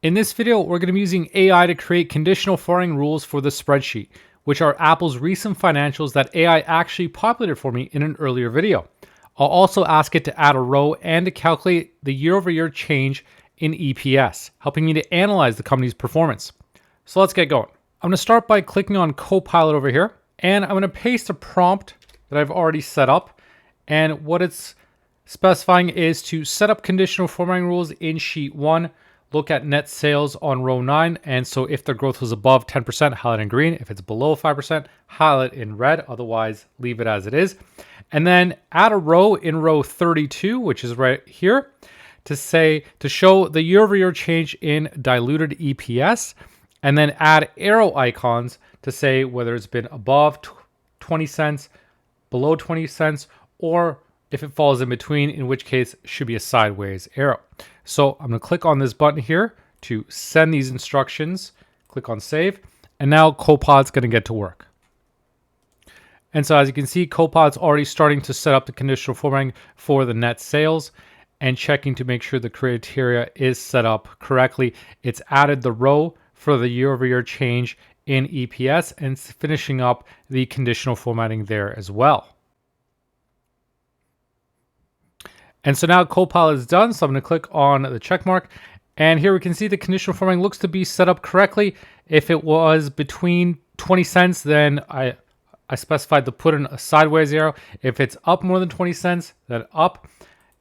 In this video, we're going to be using AI to create conditional formatting rules for the spreadsheet, which are Apple's recent financials that AI actually populated for me in an earlier video. I'll also ask it to add a row and to calculate the year-over-year change in EPS, helping me to analyze the company's performance. So let's get going. I'm going to start by clicking on Copilot over here, and I'm going to paste a prompt that I've already set up. And what it's specifying is to set up conditional formatting rules in sheet 1, look at net sales on row 9. And so if the growth was above 10%, highlight in green. If it's below 5%, highlight in red. Otherwise, leave it as it is. And then add a row in row 32, which is right here, to show the year-over-year change in diluted EPS. And then add arrow icons to say whether it's been above 20 cents, below 20 cents, or if it falls in between, in which case it should be a sideways arrow. So I'm going to click on this button here to send these instructions. Click on save. And now Copilot's going to get to work. And so as you can see, Copilot's already starting to set up the conditional formatting for the net sales and checking to make sure the criteria is set up correctly. It's added the row for the year-over-year change in EPS and finishing up the conditional formatting there as well. And so now Copilot is done. So I'm going to click on the check mark. And here we can see the conditional formatting looks to be set up correctly. If it was between 20 cents, then I specified to put in a sideways arrow. If it's up more than 20 cents, then up.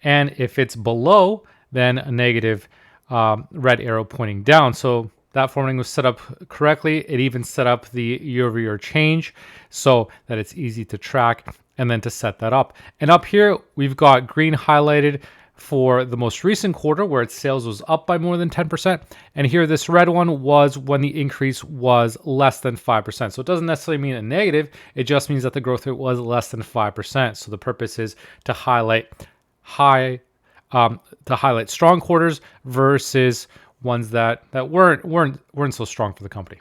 And if it's below, then a negative red arrow pointing down. So that formatting was set up correctly. It even set up the year-over-year change so that it's easy to track and then to set that up. And up here, we've got green highlighted for the most recent quarter where its sales was up by more than 10%. And here, this red one was when the increase was less than 5%. So it doesn't necessarily mean a negative. It just means that the growth rate was less than 5%. So the purpose is to highlight strong quarters versus ones that weren't so strong for the company.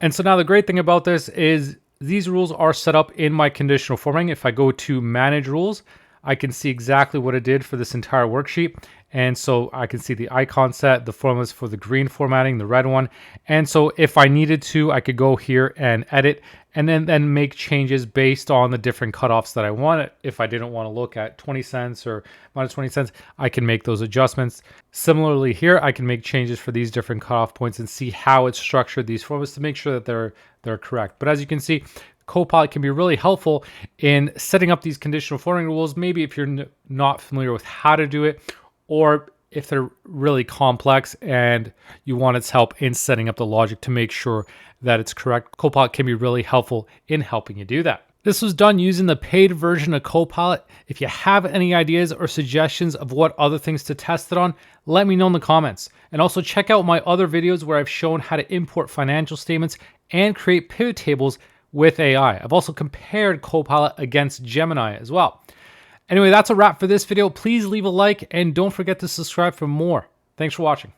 And so now the great thing about this is these rules are set up in my conditional formatting. If I go to manage rules, I can see exactly what it did for this entire worksheet. And so I can see the icon set, the formulas for the green formatting, the red one. And so if I needed to, I could go here and edit and then make changes based on the different cutoffs that I want. If I didn't want to look at 20 cents or minus 20 cents, I can make those adjustments. Similarly here, I can make changes for these different cutoff points and see how it's structured these formulas to make sure that they're correct. But as you can see, Copilot can be really helpful in setting up these conditional formatting rules. Maybe if you're not familiar with how to do it, or if they're really complex and you want its help in setting up the logic to make sure that it's correct, Copilot can be really helpful in helping you do that. This was done using the paid version of Copilot. If you have any ideas or suggestions of what other things to test it on, let me know in the comments. And also check out my other videos where I've shown how to import financial statements and create pivot tables with AI. I've also compared Copilot against Gemini as well. Anyway, that's a wrap for this video. Please leave a like and don't forget to subscribe for more. Thanks for watching.